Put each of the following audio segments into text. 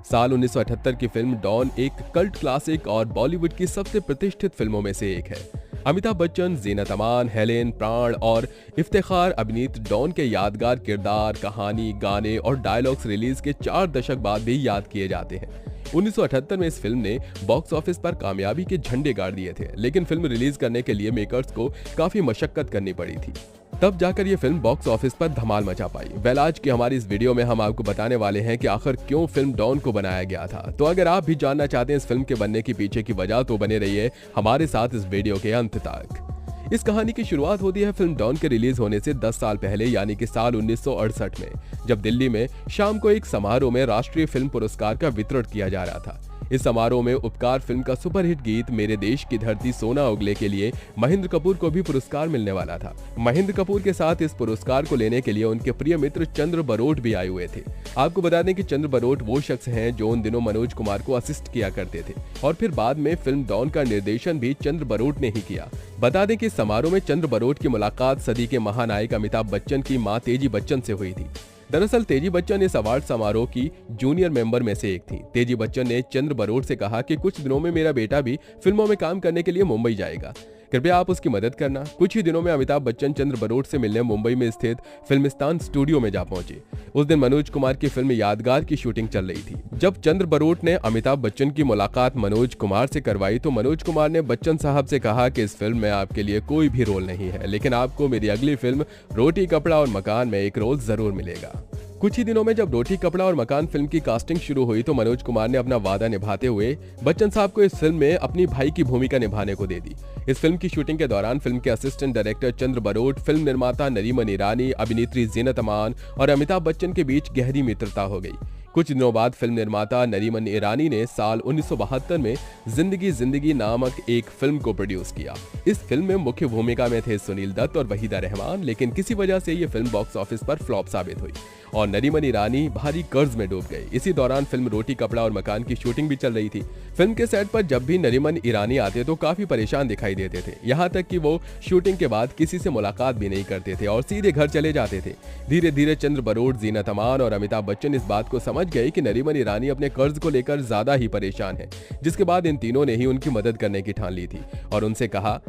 साल 1978 की film don एक कल्ट क्लासिक और बॉलीवुड की सबसे प्रतिष्ठित फिल्मों में से एक है। अमिताभ बच्चन, जीनत अमान, हेलेन, प्राण और इफ्तिखार अभिनीत डॉन के यादगार किरदार, कहानी, गाने और डायलॉग्स रिलीज के 4 दशक बाद भी याद किए जाते हैं। 1978 में इस फिल्म ने बॉक्स ऑफिस पर कामयाबी के झंडे गाड़ दिए थे, लेकिन फिल्म रिलीज करने के लिए मेकर्स को काफी मशक्कत करनी पड़ी थी। तब जाकर ये फिल्म बॉक्स ऑफिस पर धमाल मचा पाई। वेल, आज की हमारी इस वीडियो में हम आपको बताने वाले हैं कि आखिर क्यों फिल्म डॉन को बनाया गया था। तो अगर आप भी जानना चाहते हैं इस फिल्म के बनने के पीछे की वजह, तो बने रहिए हमारे साथ इस वीडियो के अंत तक। इस कहानी की शुरुआत होती है फिल्म डॉन के रिलीज होने से 10 साल पहले, यानी कि साल 1968 में, जब दिल्ली में शाम को एक समारोह में राष्ट्रीय फिल्म पुरस्कार का वितरण किया जा रहा था। इस समारोह में उपकार फिल्म का सुपरहिट गीत मेरे देश की धरती सोना उगले के लिए महेंद्र कपूर को भी पुरस्कार मिलने वाला था। महेंद्र कपूर के साथ इस पुरस्कार को लेने के लिए उनके प्रिय मित्र चंद्र बरोट भी आए हुए थे। आपको बता दें कि चंद्र बरोट वो शख्स हैं जो उन दिनों मनोज कुमार को असिस्ट किया करते थे और फिर बाद में फिल्म डॉन का निर्देशन भी चंद्र बरोट ने ही किया। बता दें कि इस समारोह में चंद्र बरोट की मुलाकात सदी के महानायक अमिताभ बच्चन की मां तेजी बच्चन से हुई थी। दरअसल तेजी बच्चन इस अवार्ड समारोह की जूनियर मेंबर में से एक थी। तेजी बच्चन ने चंद्र बरोट से कहा कि कुछ दिनों में मेरा बेटा भी फिल्मों में काम करने के लिए मुंबई जाएगा, कृपया आप उसकी मदद करना। कुछ ही दिनों में अमिताभ बच्चन चंद्र बरोट से मिलने मुंबई में स्थित फिल्मिस्तान स्टूडियो में जा पहुंचे। उस दिन मनोज कुमार की फिल्म यादगार की शूटिंग चल रही थी। जब चंद्र बरोट ने अमिताभ बच्चन की मुलाकात मनोज कुमार से करवाई तो मनोज कुमार ने बच्चन साहब से कहा कि इस फिल्म में आपके लिए कोई भी रोल नहीं है, लेकिन आपको मेरी अगली फिल्म रोटी कपड़ा और मकान में एक रोल जरूर मिलेगा। कुछ ही दिनों में जब रोटी कपड़ा और मकान फिल्म की कास्टिंग शुरू हुई तो मनोज कुमार ने अपना वादा निभाते हुए बच्चन साहब को इस फिल्म में अपनी भाई की भूमिका निभाने को दे दी। इस फिल्म की शूटिंग के दौरान फिल्म के असिस्टेंट डायरेक्टर चंद्र बरोट, फिल्म निर्माता नरीमन ईरानी, अभिनेत्री जीनत अमान और अमिताभ बच्चन के बीच गहरी मित्रता हो गई। कुछ दिनों बाद फिल्म निर्माता नरीमन ईरानी ने साल 1972 में जिंदगी जिंदगी नामक एक फिल्म को प्रोड्यूस किया। इस फिल्म में मुख्य भूमिका में थे सुनील दत्त और वहीदा रहमान, लेकिन किसी वजह से ये फिल्म बॉक्स ऑफिस पर फ्लॉप साबित हुई और नरीमन ईरानी भारी कर्ज में डूब गए। इसी दौरान फिल्म रोटी कपड़ा और मकान की शूटिंग भी चल रही थी। फिल्म के सेट पर जब भी नरीमन ईरानी आते तो काफी परेशान दिखाई देते थे, यहाँ तक कि वो शूटिंग के बाद किसी से मुलाकात भी नहीं करते थे और सीधे घर चले जाते थे। धीरे धीरे चंद्र बरोट, जीनत अमान और अमिताभ बच्चन इस बात को समझ गए कि नरीमन ईरानी अपने कर्ज को लेकर ज्यादा ही परेशान है, जिसके बाद इन तीनों ने ही उनकी मदद करने की ठान ली थी और उनसे कहा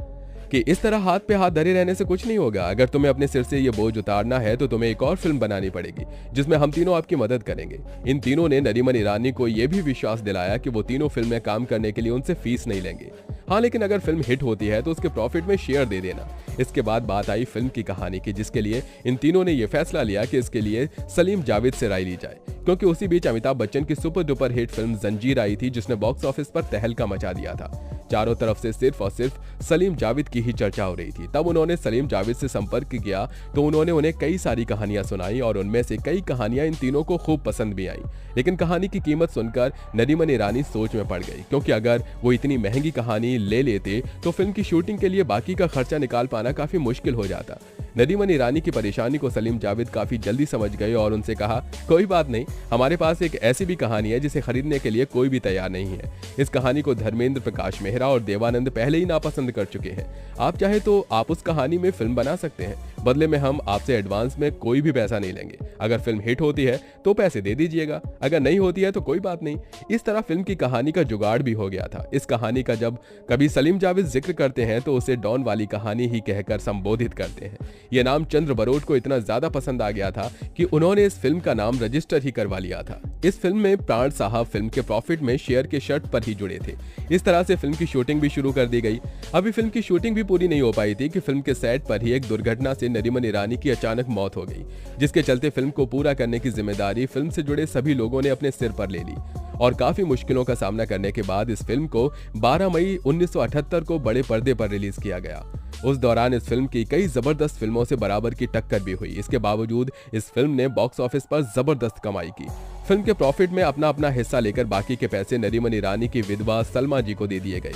कि इस तरह हाथ पे हाथ धरे रहने से कुछ नहीं होगा। अगर तुम्हें अपने सिर से ये बोझ उतारना है तो तुम्हें एक और फिल्म बनानी पड़ेगी जिसमें हम तीनों आपकी मदद करेंगे। इन तीनों ने नरीमन ईरानी को यह भी विश्वास दिलाया कि वो तीनों फिल्म में काम करने के लिए उनसे फीस नहीं लेंगे। हाँ, लेकिन अगर फिल्म हिट होती है तो उसके प्रॉफिट में शेयर दे देना। इसके बाद बात आई फिल्म की कहानी की, जिसके लिए इन तीनों ने यह फैसला लिया कि इसके लिए सलीम जावेद से राय ली जाए, क्योंकि उसी बीच अमिताभ बच्चन की सुपर डुपर हिट फिल्म जंजीर आई थी, जिसने बॉक्स ऑफिस पर तहलका मचा दिया था। चारों तरफ से सिर्फ और सिर्फ सलीम जावेद की ही चर्चा हो रही थी। तब उन्होंने सलीम जावेद से संपर्क किया तो उन्होंने उन्हें कई सारी कहानियां सुनाई और उनमें से कई कहानियां इन तीनों को खूब पसंद भी आई। लेकिन कहानी की कीमत सुनकर नरीमन ईरानी सोच में पड़ गई, क्योंकि अगर वो इतनी महंगी कहानी ले लेते तो फिल्म की शूटिंग के लिए बाकी का खर्चा निकाल पाना काफी मुश्किल हो जाता। नरीमन ईरानी की परेशानी को सलीम जावेद काफी जल्दी समझ गए और उनसे कहा, कोई बात नहीं, हमारे पास एक ऐसी भी कहानी है जिसे खरीदने के लिए कोई भी तैयार नहीं है। इस कहानी को धर्मेंद्र, प्रकाश मेहरा और देवानंद पहले ही नापसंद कर चुके हैं। आप चाहे तो आप उस कहानी में फिल्म बना सकते हैं, बदले में हम आपसे एडवांस में कोई भी पैसा नहीं लेंगे। अगर फिल्म हिट होती है तो पैसे दे दीजिएगा, अगर नहीं होती है तो कोई बात नहीं। इस तरह फिल्म की कहानी का जुगाड़ भी हो गया था। इस कहानी का जब कभी सलीम जावेद जिक्र करते हैं तो उसे डॉन वाली कहानी ही कहकर संबोधित करते हैं। यह नाम चंद्र बरोट को इतना ज्यादा पसंद आ गया था कि उन्होंने इस फिल्म का नाम रजिस्टर ही करवा लिया था। इस फिल्म में प्राण साहब फिल्म के प्रॉफिट में शेयर के शर्त पर ही जुड़े थे। इस तरह से फिल्म की शूटिंग भी शुरू कर दी गई। अभी फिल्म की शूटिंग भी पूरी नहीं हो पाई थी कि फिल्म के सेट पर ही एक दुर्घटना से नरीमन ईरानी की अचानक मौत हो गई, जिसके चलते फिल्म को पूरा करने की जिम्मेदारी फिल्म से जुड़े सभी लोगों ने अपने सिर पर ले ली और काफी मुश्किलों का सामना करने के बाद इस फिल्म को 12 मई 1978 को बड़े पर्दे पर रिलीज किया गया। उस दौरान इस फिल्म की कई जबरदस्त फिल्मों से बराबर की टक्कर भी हुई। इसके बावजूद इस फिल्म ने बॉक्स ऑफिस पर जबरदस्त कमाई की। फिल्म के प्रॉफिट में अपना अपना हिस्सा लेकर बाकी के पैसे नरीमन ईरानी की विधवा सलमा जी को दे दिए गए।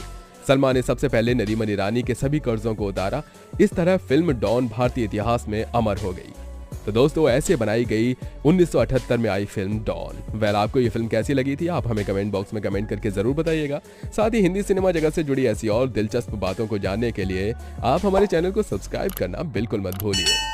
सलमा ने सबसे पहले नरीमन ईरानी के सभी कर्जों को उतारा। इस तरह फिल्म डॉन भारतीय इतिहास में अमर हो गई। तो दोस्तों, ऐसे बनाई गई 1978 में आई फिल्म डॉन। वेल, आपको ये फिल्म कैसी लगी थी आप हमें कमेंट बॉक्स में कमेंट करके जरूर बताइएगा। साथ ही हिंदी सिनेमा जगत से जुड़ी ऐसी और दिलचस्प बातों को जानने के लिए आप हमारे चैनल को सब्सक्राइब करना बिल्कुल मत भूलिए।